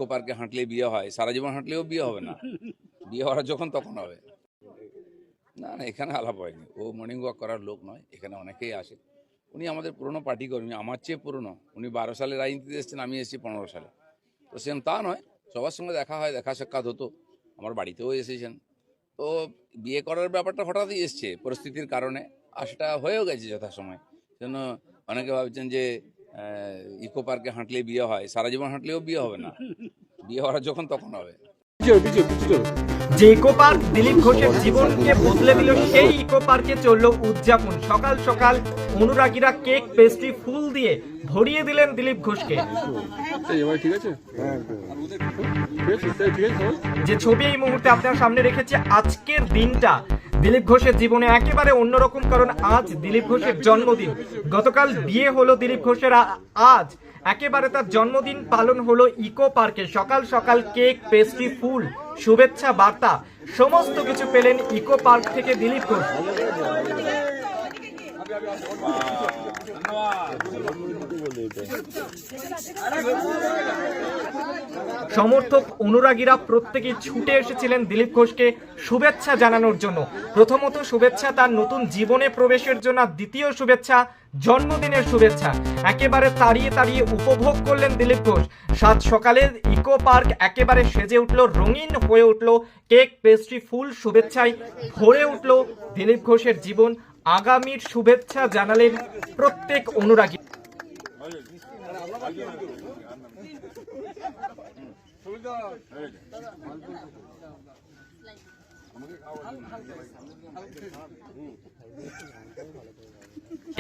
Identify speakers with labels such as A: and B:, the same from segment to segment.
A: Eco পার্কে হাঁটলে বিয়ে হয়, সারা জীবন হাঁটলেও বিয়ে হবে না, বিয়ে হওয়ার যখন তখন হবে। না না, এখানে আলাপ হয়নি। ও মর্নিং ওয়াক করার লোক নয়, এখানে অনেকেই আসে। উনি আমাদের পুরনো পার্টি কর্মী, আমার চেয়ে পুরনো। উনি 12 সালে রাজনীতিতে এসেছেন, আমি এসেছি 15 সালে। তো সেম তা নয়, সবার সঙ্গে দেখা হয়, দেখা সাক্ষাৎ হতো, আমার বাড়িতেও এসেছেন। তো বিয়ে করার ব্যাপারটা হঠাৎই এসছে পরিস্থিতির কারণে, আর সেটা হয়েও গেছে যথাসময়। সেজন্য অনেকে ভাবছেন যে ইকো পার্কে হাঁটলে বিয়ে হয়, সারা জীবন হাঁটলেও বিয়ে হবে না, বিয়ে হওয়ার যখন তখন হবে।
B: যে ইকো পার্ক দিলীপ ঘোষের জীবনকে বদলে দিল, সেই ইকো পার্কে চলল উদযাপন। সকাল সকাল অনুরাগীরা কেক, পেস্ট্রি, ফুল দিয়ে ভরিয়ে দিলেন দিলীপ ঘোষকে। যে ছবি এই মুহূর্তে আপনার সামনে রেখেছি, আজকের দিনটা দিলীপ ঘোষের জীবনে একেবারে অন্যরকম, কারণ আজ দিলীপ ঘোষের জন্মদিন। গতকাল বিয়ে হলো দিলীপ ঘোষের, আজ একেবারে তার জন্মদিন পালন হলো ইকো পার্কে। সকাল সকাল কেক, পেস্ট্রি, ফুল, শুভেচ্ছা বার্তা সমস্ত কিছু পেলেন ইকো পার্ক থেকে দিলীপ ঘোষ। সমর্থক অনুরাগীরা প্রত্যেকেই ছুটে এসেছিলেন দিলীপ ঘোষকে শুভেচ্ছা জানানোর জন্য। প্রথমত শুভেচ্ছা তার নতুন জীবনে প্রবেশের জন্য, দ্বিতীয় শুভেচ্ছা জন্মদিনের শুভেচ্ছা। একেবারে তাড়িয়ে তাড়িয়ে উপভোগ করলেন দিলীপ ঘোষ। সাত সকালে ইকো পার্ক একেবারে সেজে উঠলো, রঙিন হয়ে উঠলো, কেক, পেস্ট্রি, ফুল, শুভেচ্ছায় ভরে উঠলো দিলীপ ঘোষের জীবন। আগামীর শুভেচ্ছা জানালেন প্রত্যেক অনুরাগী।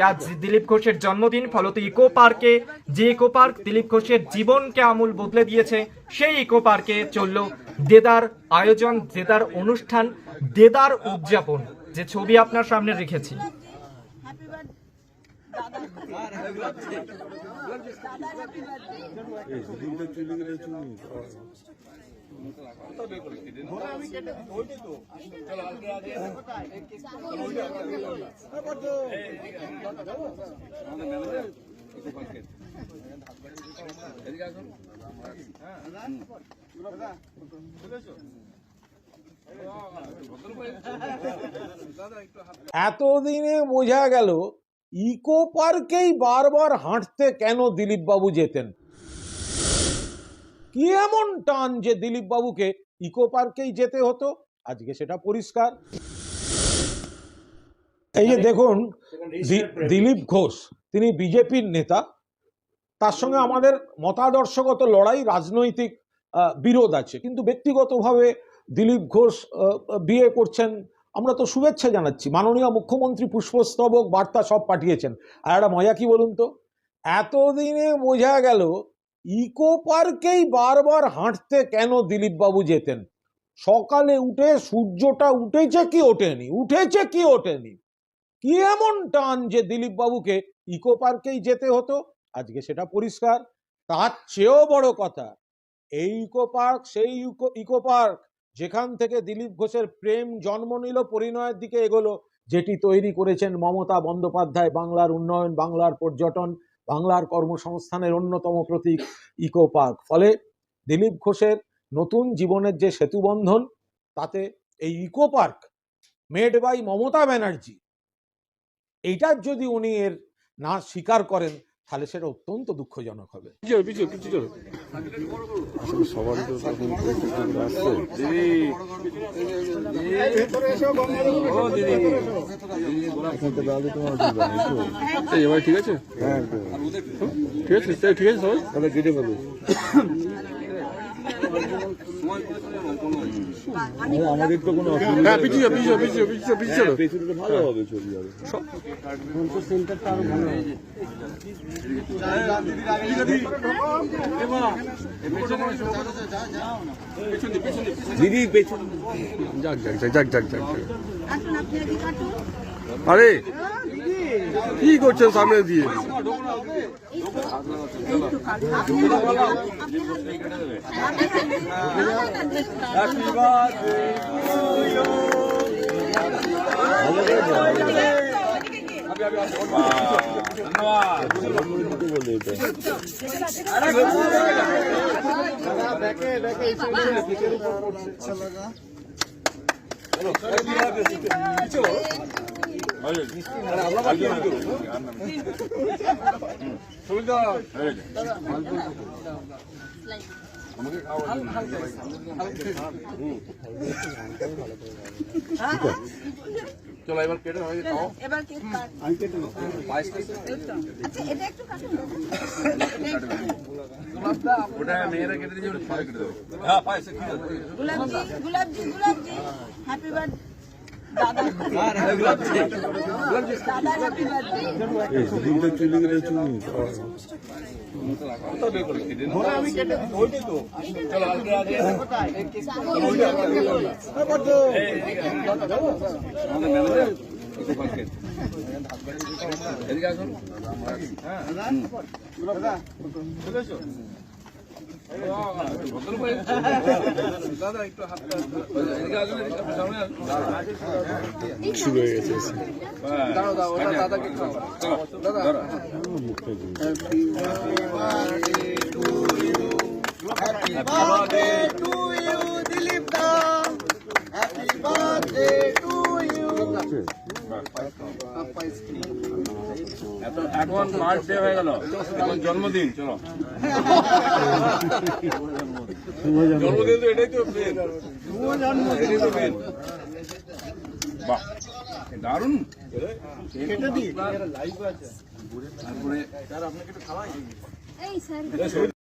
B: আজ দিলীপ ঘোষের জন্মদিন, ফলত ইকো পার্কে, যে ইকো পার্ক দিলীপ ঘোষের জীবনকে আমূল বদলে দিয়েছে, সেই ইকো পার্কে চলল দেদার আয়োজন, দেদার অনুষ্ঠান, দেদার উদযাপন। যে ছবি আপনার সামনে রেখেছি।
C: এতদিনে বোঝা গেল ইকো পার্কেই বারবার হাঁটতে কেন দিলীপ বাবু যেতেন। কি এমন টান যে দিলীপ বাবুকে ইকো পার্কেই যেতে হতো, আজকে সেটা পরিষ্কার। এই যে দেখুন, দিলীপ ঘোষ তিনি বিজেপির নেতা, তার সঙ্গে আমাদের মতাদর্শগত লড়াই, রাজনৈতিক বিরোধ আছে, কিন্তু ব্যক্তিগতভাবে দিলীপ ঘোষ বিয়ে করছেন, আমরা তো শুভেচ্ছা জানাচ্ছি। মাননীয় মুখ্যমন্ত্রী পুষ্পস্তবক, বার্তা সব পাঠিয়েছেন। আর একটা মজা কি বলুন তো, এতদিনে বোঝা গেল ইকো পার্কেই বারবার হাঁটতে কেন দিলীপ বাবু যেতেন। সকালে উঠে সূর্যটা উঠেছে কি ওঠেনি, উঠেছে কি ওঠেনি, কি এমন টান যে দিলীপ বাবুকে ইকো পার্কেই যেতে হতো, আজকে সেটা পরিষ্কার। তার চেয়েও বড় কথা, এই ইকো পার্ক সেই ইকো পার্ক যেখান থেকে দিলীপ ঘোষের প্রেম জন্ম নিল, পরিণয়ের দিকে এগোলো, যেটি তৈরি করেছেন মমতা বন্দ্যোপাধ্যায়। বাংলার উন্নয়ন, বাংলার পর্যটন, বাংলার কর্মসংস্থানের অন্যতম প্রতীক ইকো পার্ক। ফলে দিলীপ ঘোষের নতুন জীবনের যে সেতুবন্ধন, তাতে এই eco park made by Mamata Banerjee, এইটার যদি উনি এর না স্বীকার করেন, তাহলে সেটা অত্যন্ত দুঃখজনক হবে।
D: ঠিক আছে, ঠিক আছে, ঠিক আছে, তাহলে কেটে ফেলো। আমাদের তো কোনো অসুবিধা, পিছিয়ে ভালো হবে ছবি, হবে সেন্টারটা আরো ভালো হবে। দিদি পেছন, যাক যাক যাক যাক যাক। আরে কি করছেন সামনে দিয়ে? ধন্যবাদ।
A: চলো এবার কেটে হয়ে খাও।
E: এবার কেক কাট। আচ্ছা এটা একটু কাটুন দাদা।
A: ওটা মেয়েরা কেটে দিয়ে যাবে, পরে কেটে দেবো। হ্যাঁ পায়েসে কি আছে?
E: গুলাবজি হ্যাপি বার্থডে দাদা। দাদা হ্যাপি বার্থডে।
A: এদিকে আসুন। দাদা একটু হাতটা এদিকে আসুন, এদিকে সামনে আসুন।
D: শুরু হয়ে গেছে
A: দাঁড়াও দাঁড়াও, ওটা দাদাকে খাও। চলো দাদা। এখন বার্থডে হয়ে গেল, এখন জন্মদিন। চলো জন্মদিন তো এটাই তো মেন। এটাই তো মেন। বাহ দারুণ। তারপরে
E: এই স্যার